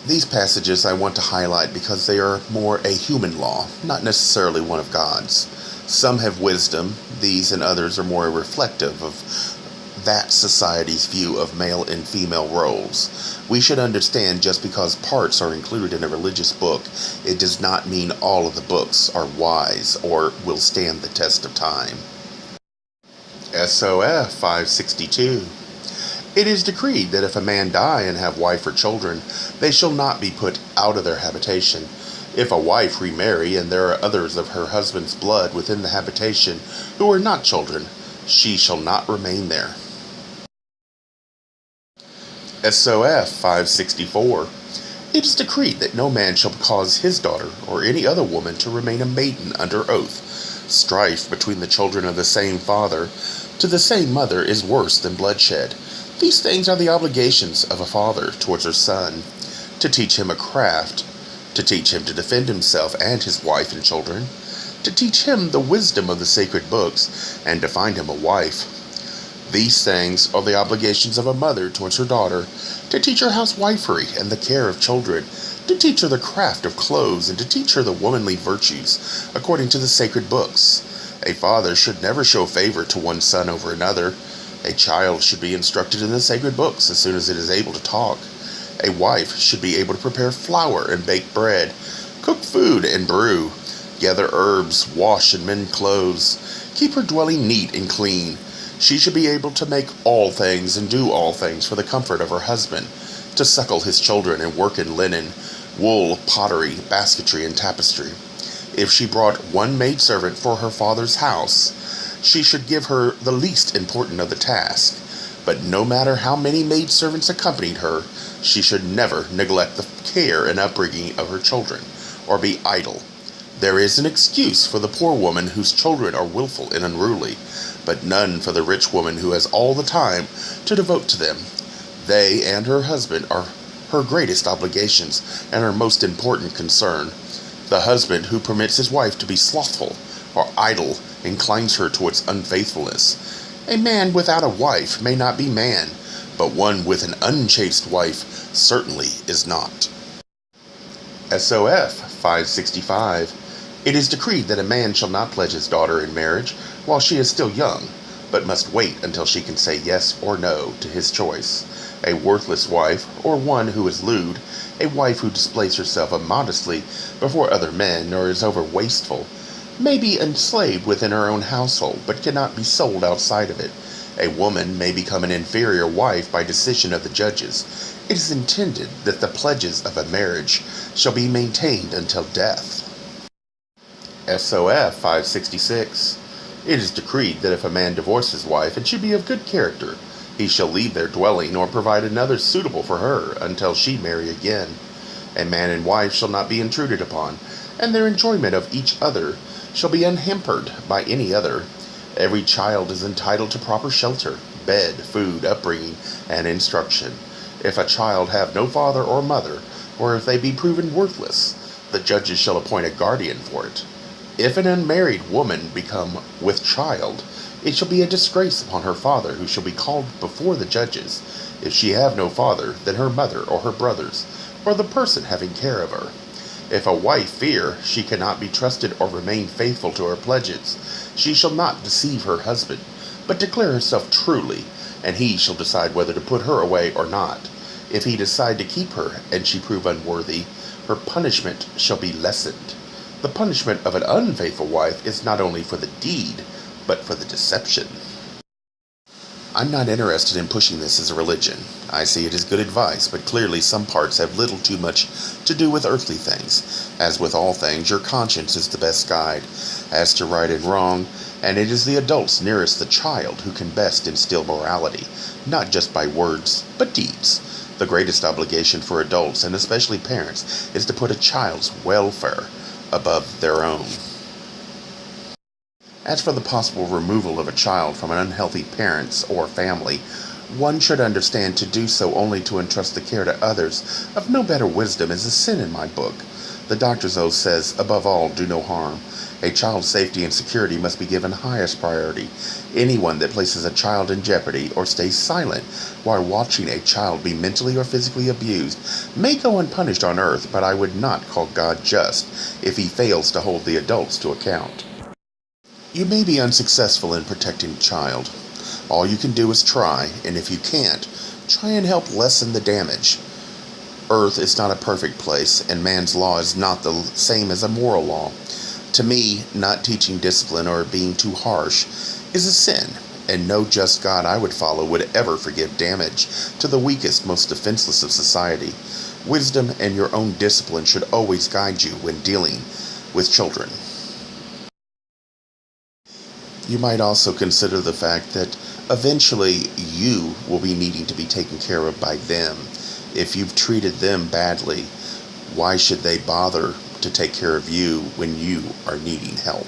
These passages I want to highlight because they are more a human law, not necessarily one of God's. Some have wisdom, these and others are more reflective of that society's view of male and female roles. We should understand just because parts are included in a religious book, it does not mean all of the books are wise or will stand the test of time. SOF 562. It is decreed that if a man die and have wife or children, they shall not be put out of their habitation. If a wife remarry and there are others of her husband's blood within the habitation who are not children, she shall not remain there. SOF 564. It is decreed that no man shall cause his daughter or any other woman to remain a maiden under oath. Strife between the children of the same father to the same mother is worse than bloodshed. These things are the obligations of a father towards her son, to teach him a craft, to teach him to defend himself and his wife and children, to teach him the wisdom of the sacred books, and to find him a wife. These things are the obligations of a mother towards her daughter, to teach her housewifery and the care of children, to teach her the craft of clothes, and to teach her the womanly virtues, according to the sacred books. A father should never show favor to one son over another. A child should be instructed in the sacred books as soon as it is able to talk. A wife should be able to prepare flour and bake bread, cook food and brew, gather herbs, wash and mend clothes, keep her dwelling neat and clean. She should be able to make all things and do all things for the comfort of her husband, to suckle his children and work in linen, wool, pottery, basketry, and tapestry. If she brought one maidservant for her father's house, she should give her the least important of the task. But no matter how many maidservants accompanied her, she should never neglect the care and upbringing of her children, or be idle. There is an excuse for the poor woman whose children are willful and unruly, but none for the rich woman who has all the time to devote to them. They and her husband are her greatest obligations and her most important concern. The husband who permits his wife to be slothful or idle inclines her towards unfaithfulness. A man without a wife may not be man, but one with an unchaste wife certainly is not. SOF 565. It is decreed that a man shall not pledge his daughter in marriage while she is still young, but must wait until she can say yes or no to his choice. A worthless wife, or one who is lewd, a wife who displays herself immodestly before other men or is over wasteful, may be enslaved within her own household, but cannot be sold outside of it. A woman may become an inferior wife by decision of the judges. It is intended that the pledges of a marriage shall be maintained until death. SOF 566. It is decreed that if a man divorce his wife and she be of good character, he shall leave their dwelling or provide another suitable for her until she marry again. A man and wife shall not be intruded upon, and their enjoyment of each other shall be unhampered by any other. Every child is entitled to proper shelter, bed, food, upbringing, and instruction. If a child have no father or mother, or if they be proven worthless, the judges shall appoint a guardian for it. If an unmarried woman become with child, it shall be a disgrace upon her father, who shall be called before the judges. If she have no father, then her mother or her brothers, or the person having care of her. If a wife fear she cannot be trusted or remain faithful to her pledges, she shall not deceive her husband, but declare herself truly, and he shall decide whether to put her away or not. If he decide to keep her, and she prove unworthy, her punishment shall be lessened. The punishment of an unfaithful wife is not only for the deed, but for the deception. I'm not interested in pushing this as a religion. I see it as good advice, but clearly some parts have little too much to do with earthly things. As with all things, your conscience is the best guide as to right and wrong, and it is the adults nearest the child who can best instill morality, not just by words, but deeds. The greatest obligation for adults, and especially parents, is to put a child's welfare above their own. As for the possible removal of a child from an unhealthy parents or family, one should understand to do so only to entrust the care to others of no better wisdom is a sin in my book. The doctor's oath says, above all, do no harm. A child's safety and security must be given highest priority. Anyone that places a child in jeopardy or stays silent while watching a child be mentally or physically abused may go unpunished on earth, but I would not call God just if he fails to hold the adults to account. You may be unsuccessful in protecting a child. All you can do is try, and if you can't, try and help lessen the damage. Earth is not a perfect place, and man's law is not the same as a moral law. To me, not teaching discipline or being too harsh is a sin, and no just God I would follow would ever forgive damage to the weakest, most defenseless of society. Wisdom and your own discipline should always guide you when dealing with children. You might also consider the fact that eventually you will be needing to be taken care of by them. If you've treated them badly, why should they bother to take care of you when you are needing help?